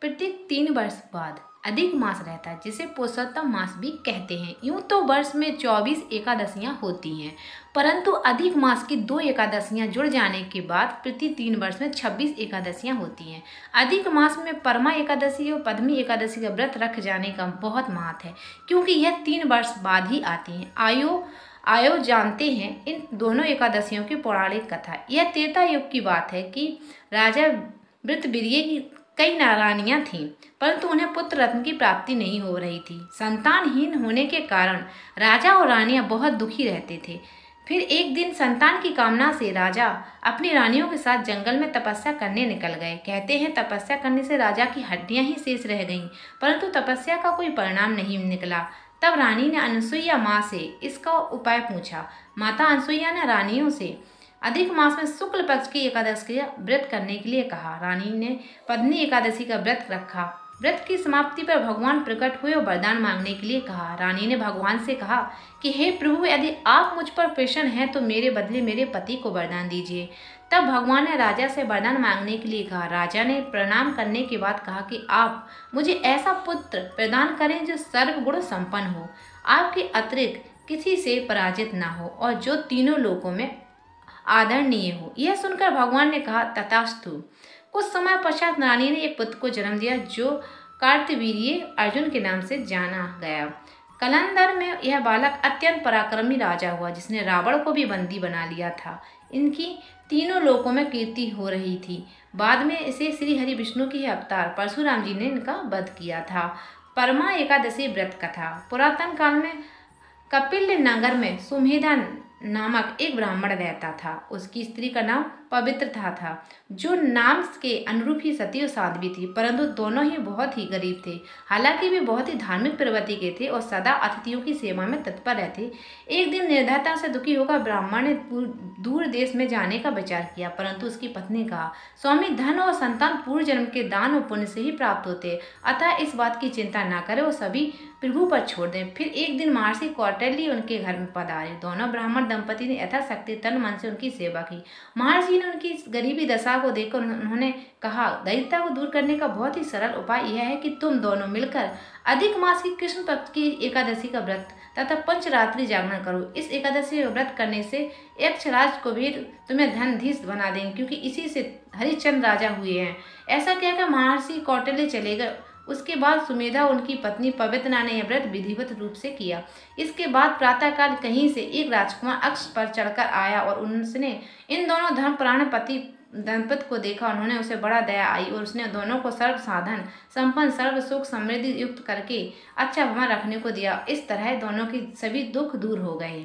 प्रत्येक 3 वर्ष बाद अधिक मास रहता है, जिसे पुरुषोत्तम मास भी कहते हैं। यूँ तो वर्ष में 24 एकादशियाँ होती हैं, परंतु अधिक मास की 2 एकादशियाँ जुड़ जाने के बाद प्रति 3 वर्ष में 26 एकादशियाँ होती हैं। अधिक मास में परमा एकादशी और पद्मी एकादशी का व्रत रख जाने का बहुत महत्व है, क्योंकि यह 3 वर्ष बाद ही आती हैं। आयो जानते हैं इन दोनों एकादशियों की पौराणिक कथा। यह त्रेता युग की बात है कि राजा वृत्रवीर्य की कई रानियां थीं, परंतु उन्हें पुत्र रत्न की प्राप्ति नहीं हो रही थी। संतानहीन होने के कारण राजा और रानियां बहुत दुखी रहते थे। फिर एक दिन संतान की कामना से राजा अपनी रानियों के साथ जंगल में तपस्या करने निकल गए। कहते हैं तपस्या करने से राजा की हड्डियां ही शेष रह गईं, परंतु तपस्या का कोई परिणाम नहीं निकला। तब रानी ने अनसुईया माँ से इसका उपाय पूछा। माता अनसुईया ने रानियों से अधिक मास में शुक्ल पक्ष की एकादशी का व्रत करने के लिए कहा। रानी ने पद्मी एकादशी का व्रत रखा। व्रत की समाप्ति पर भगवान प्रकट हुए और वरदान मांगने के लिए कहा। रानी ने भगवान से कहा कि हे प्रभु, यदि आप मुझ पर प्रसन्न हैं तो मेरे बदले मेरे पति को वरदान दीजिए। तब भगवान ने राजा से वरदान मांगने के लिए कहा। राजा ने प्रणाम करने के बाद कहा कि आप मुझे ऐसा पुत्र प्रदान करें जो सर्वगुण संपन्न हो, आपके अतिरिक्त किसी से पराजित ना हो और जो तीनों लोकों में आदरणीय हो। यह सुनकर भगवान ने कहा तथास्तु। कुछ समय पश्चात रानी ने एक पुत्र को जन्म दिया जो कार्तवीर्य अर्जुन के नाम से जाना गया। कलंदर में यह बालक अत्यंत पराक्रमी राजा हुआ, जिसने रावण को भी बंदी बना लिया था। इनकी तीनों लोकों में कीर्ति हो रही थी। बाद में इसे श्री हरि विष्णु के अवतार परशुराम जी ने इनका वध किया था। परमा एकादशी व्रत कथा। पुरातन काल में कपिल नगर में सुमेधा नामक एक ब्राह्मण रहता था। उसकी स्त्री का नाम पवित्रता था, जो नाम के अनुरूप ही सती और साध्वी थी, परंतु दोनों ही बहुत ही गरीब थे। हालांकि वे बहुत ही धार्मिक प्रवृत्ति के थे और सदा अतिथियों की सेवा में तत्पर रहते। एक दिन निर्धनता से दुखी होकर ब्राह्मण ने दूर देश में जाने का विचार किया, परंतु उसकी पत्नी कहा, स्वामी, धन और संतान पूर्व जन्म के दान और पुण्य से ही प्राप्त होते, अतः इस बात की चिंता न करें और सभी प्रभु पर छोड़ दें। फिर एक दिन महर्षि कौटिल्य उनके घर में पधारे। दोनों ब्राह्मण दंपति ने यथाशक्ति तन मन से उनकी सेवा की। महर्षि ने उनकी गरीबी दशा को देखकर उन्होंने कहा, दरिद्रता को दूर करने का बहुत ही सरल उपाय यह है कि तुम दोनों मिलकर अधिक मास की कृष्ण पक्ष की एकादशी का व्रत तथा पंचरात्रि जागरण करो। इस एकादशी का व्रत करने से यक्षराज कुबेर तुम्हें धनधीश बना देंगे, क्योंकि इसी से हरिश्चंद्र राजा हुए हैं। ऐसा कहकर महर्षि कौटिल्य चले गए। उसके बाद सुमेधा उनकी पत्नी पवित्रता ने यह व्रत विधिवत रूप से किया। इसके बाद प्रातःकाल कहीं से एक राजकुमार अक्ष पर चढ़कर आया और उसने इन दोनों धर्मपरायण पति दंपति को देखा। उन्होंने उसे बड़ा दया आई और उसने दोनों को सर्व साधन संपन्न, सर्व सुख समृद्धि युक्त करके अच्छा भवन रखने को दिया। इस तरह दोनों की सभी दुख दूर हो गए।